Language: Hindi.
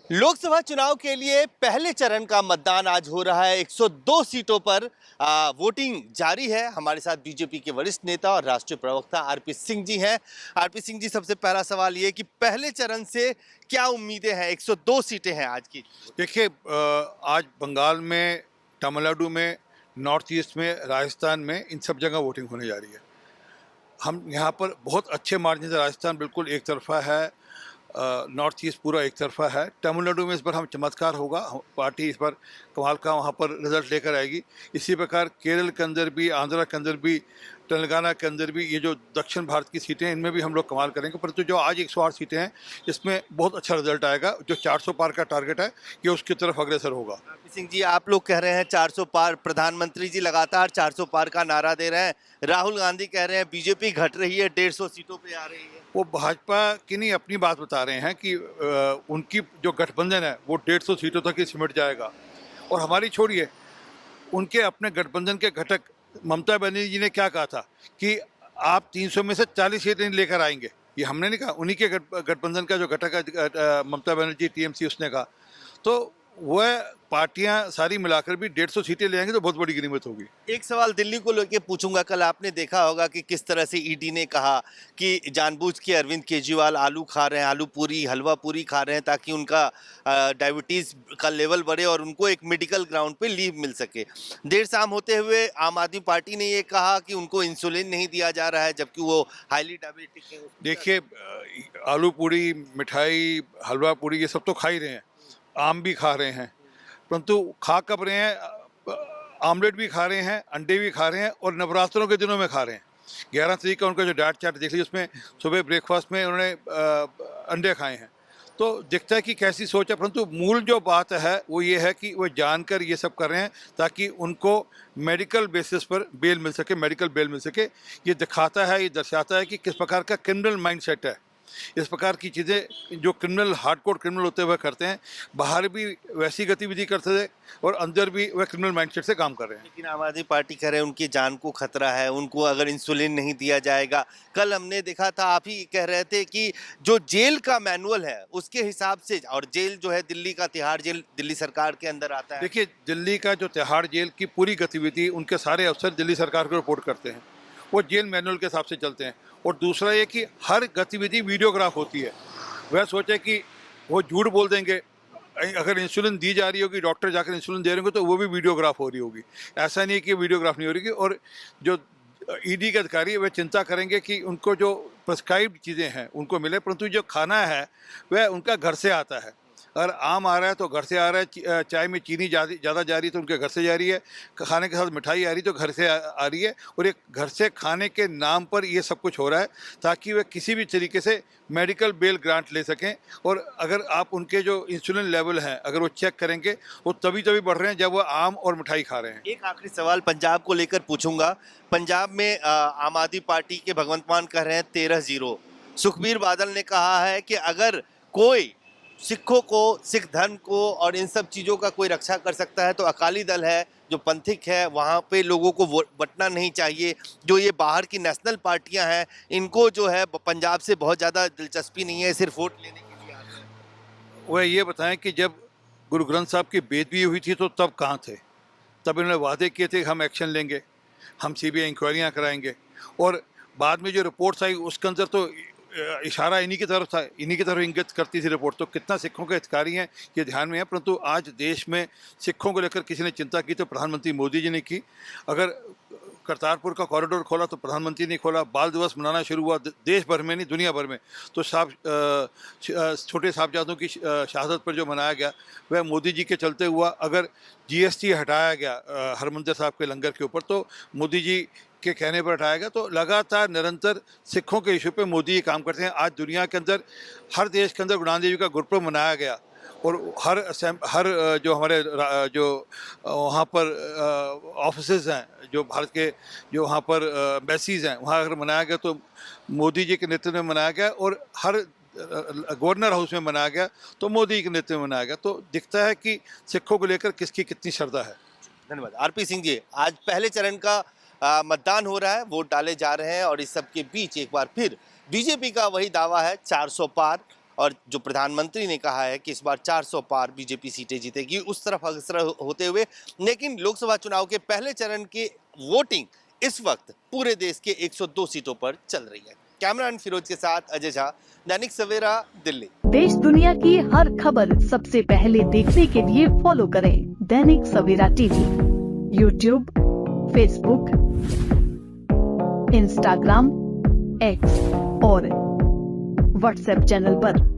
लोकसभा चुनाव के लिए पहले चरण का मतदान आज हो रहा है। 102 सीटों पर वोटिंग जारी है। हमारे साथ बीजेपी के वरिष्ठ नेता और राष्ट्रीय प्रवक्ता आरपी सिंह जी हैं। आरपी सिंह जी, सबसे पहला सवाल ये कि पहले चरण से क्या उम्मीदें हैं? 102 सीटें हैं आज की। देखिए, आज बंगाल में, तमिलनाडु में, नॉर्थ ईस्ट में, राजस्थान में, इन सब जगह वोटिंग होने जा रही है। हम यहाँ पर बहुत अच्छे मार्जिन से, राजस्थान बिल्कुल एक तरफा है, नॉर्थ ईस्ट पूरा एक तरफा है। तमिलनाडु में इस बार हम चमत्कार होगा, पार्टी इस बार कमाल का वहाँ पर रिजल्ट लेकर आएगी। इसी प्रकार केरल के अंदर भी, आंध्रा के अंदर भी, तेलंगाना के अंदर भी, ये जो दक्षिण भारत की सीटें हैं इनमें भी हम लोग कमाल करेंगे। परंतु जो आज 108 सीटें हैं इसमें बहुत अच्छा रिजल्ट आएगा। जो 400 पार का टारगेट है ये उसकी तरफ अग्रसर होगा। आरपी सिंह जी, आप लोग कह रहे हैं 400 पार, प्रधानमंत्री जी लगातार 400 पार का नारा दे रहे हैं, राहुल गांधी कह रहे हैं बीजेपी घट रही है, 150 सीटों पे आ रही है। वो भाजपा की नहीं, अपनी बात बता रहे हैं कि उनकी जो गठबंधन है वो 150 सीटों तक ही सिमट जाएगा। और हमारी छोड़िए, उनके अपने गठबंधन के घटक ममता बनर्जी जी ने क्या कहा था कि आप 300 में से 40 सीटें लेकर आएंगे। ये हमने नहीं कहा, उन्हीं के गठबंधन का जो घटक है ममता बनर्जी टीएमसी, उसने कहा। तो वह पार्टियां सारी मिलाकर भी 150 सीटें ले आएंगे तो बहुत बड़ी गिनीमत होगी। एक सवाल दिल्ली को लेके पूछूंगा। कल आपने देखा होगा कि किस तरह से ईडी ने कहा कि जानबूझ के अरविंद केजरीवाल आलू खा रहे हैं, आलू पूरी, हलवा पूरी खा रहे हैं ताकि उनका डायबिटीज का लेवल बढ़े और उनको एक मेडिकल ग्राउंड पे लीव मिल सके। देर शाम होते हुए आम आदमी पार्टी ने ये कहा कि उनको इंसुलिन नहीं दिया जा रहा है जबकि वो हाईली डायबिटिक है। देखिए, आलू पूरी, मिठाई, हलवा पूरी ये सब तो खा ही रहे हैं, आम भी खा रहे हैं, परंतु खा कब रहे हैं? आमलेट भी खा रहे हैं, अंडे भी खा रहे हैं और नवरात्रों के दिनों में खा रहे हैं। 11 तारीख का उनका जो डाइट चार्ट देख लीजिए, उसमें सुबह ब्रेकफास्ट में उन्होंने अंडे खाए हैं। तो दिखता है कि कैसी सोच है, परंतु मूल जो बात है वो ये है कि वो जानकर ये सब कर रहे हैं ताकि उनको मेडिकल बेसिस पर बेल मिल सके, मेडिकल बेल मिल सके। ये दिखाता है, ये दर्शाता है कि किस प्रकार का क्रिमिनल माइंडसेट है। इस प्रकार की चीज़ें जो क्रिमिनल, हार्डकोर क्रिमिनल होते हुए करते हैं, बाहर भी वैसी गतिविधि करते थे और अंदर भी वह क्रिमिनल माइंडसेट से काम कर रहे हैं। लेकिन आम आदमी पार्टी कह रहे हैं उनकी जान को खतरा है, उनको अगर इंसुलिन नहीं दिया जाएगा। कल हमने देखा था, आप ही कह रहे थे कि जो जेल का मैनुअल है उसके हिसाब से, और जेल जो है दिल्ली का तिहाड़ जेल दिल्ली सरकार के अंदर आता है। देखिए, दिल्ली का जो तिहाड़ जेल की पूरी गतिविधि उनके सारे अफसर दिल्ली सरकार को रिपोर्ट करते हैं, वो जेल मैनुअल के हिसाब से चलते हैं। और दूसरा ये कि हर गतिविधि वीडियोग्राफ होती है। वह सोचे कि वो झूठ बोल देंगे, अगर इंसुलिन दी जा रही होगी, डॉक्टर जाकर इंसुलिन दे रहे होंगे तो वो भी वीडियोग्राफ हो रही होगी। ऐसा नहीं है कि वीडियोग्राफ नहीं हो रही। और जो ईडी के अधिकारी वह चिंता करेंगे कि उनको जो प्रिस्क्राइब्ड चीज़ें हैं उनको मिले, परंतु जो खाना है वह उनका घर से आता है। अगर आम आ रहा है तो घर से आ रहा है, चाय में चीनी ज़्यादा जा रही है तो उनके घर से जा रही है, खाने के साथ मिठाई आ रही तो घर से आ रही है। और एक घर से खाने के नाम पर ये सब कुछ हो रहा है ताकि वे किसी भी तरीके से मेडिकल बेल ग्रांट ले सकें। और अगर आप उनके जो इंसुलिन लेवल हैं अगर वो चेक करेंगे, वो तभी बढ़ रहे हैं जब वो आम और मिठाई खा रहे हैं। एक आखिरी सवाल पंजाब को लेकर पूछूंगा। पंजाब में आम आदमी पार्टी के भगवंत मान कह रहे हैं 13-0। सुखबीर बादल ने कहा है कि अगर कोई सिखों को, सिख धर्म को और इन सब चीज़ों का कोई रक्षा कर सकता है तो अकाली दल है, जो पंथिक है, वहाँ पे लोगों को बंटना नहीं चाहिए। जो ये बाहर की नेशनल पार्टियां हैं इनको जो है पंजाब से बहुत ज़्यादा दिलचस्पी नहीं है, सिर्फ वोट लेने के लिए आते हैं। वह ये बताएं कि जब गुरु ग्रंथ साहब की बेदबी हुई थी तो तब कहाँ थे? तब इन्होंने वादे किए थे कि हम एक्शन लेंगे, हम सीबीआई इंक्वायरियाँ कराएंगे। और बाद में जो रिपोर्ट्स आई उसके अंदर तो इशारा इन्हीं की तरफ था, इन्हीं की तरफ इंगित करती थी रिपोर्ट। तो कितना सिखों के हितकारी हैं ये ध्यान में है। परंतु आज देश में सिखों को लेकर किसी ने चिंता की तो प्रधानमंत्री मोदी जी ने की। अगर करतारपुर का कॉरिडोर खोला तो प्रधानमंत्री ने खोला। बाल दिवस मनाना शुरू हुआ देश भर में, नहीं दुनिया भर में, तो छोटे साहबजादों की शहादत पर जो मनाया गया वह मोदी जी के चलते हुआ। अगर जीएसटी हटाया गया हरमंदिर साहब के लंगर के ऊपर तो मोदी जी के कहने पर हटाया गया। तो लगातार निरंतर सिखों के इशू पे मोदी जी काम करते हैं। आज दुनिया के अंदर, हर देश के अंदर गुरु नानक देव जी का गुरुपर्व मनाया गया और हर जो हमारे जो वहाँ पर ऑफिसेज हैं, जो भारत के जो वहाँ पर एम्बेसीज हैं, वहाँ अगर मनाया गया तो मोदी जी के नेतृत्व में मनाया गया। और हर गवर्नर हाउस में मनाया गया तो मोदी जी के नेतृत्व में मनाया गया। तो दिखता है कि सिखों को लेकर किसकी कितनी श्रद्धा है। धन्यवाद। आरपी सिंह जी, आज पहले चरण का मतदान हो रहा है, वोट डाले जा रहे हैं और इस सब के बीच एक बार फिर बीजेपी का वही दावा है 400 पार और जो प्रधानमंत्री ने कहा है कि इस बार 400 पार बीजेपी सीटें जीतेगी, उस तरफ अग्रसर होते हुए। लेकिन लोकसभा चुनाव के पहले चरण की वोटिंग इस वक्त पूरे देश के 102 सीटों पर चल रही है। कैमरामैन फिरोज के साथ अजय झा, दैनिक सवेरा, दिल्ली। देश दुनिया की हर खबर सबसे पहले देखने के लिए फॉलो करें Dainik Savera TV, YouTube, Facebook, Instagram, X और व्हाट्सएप चैनल पर।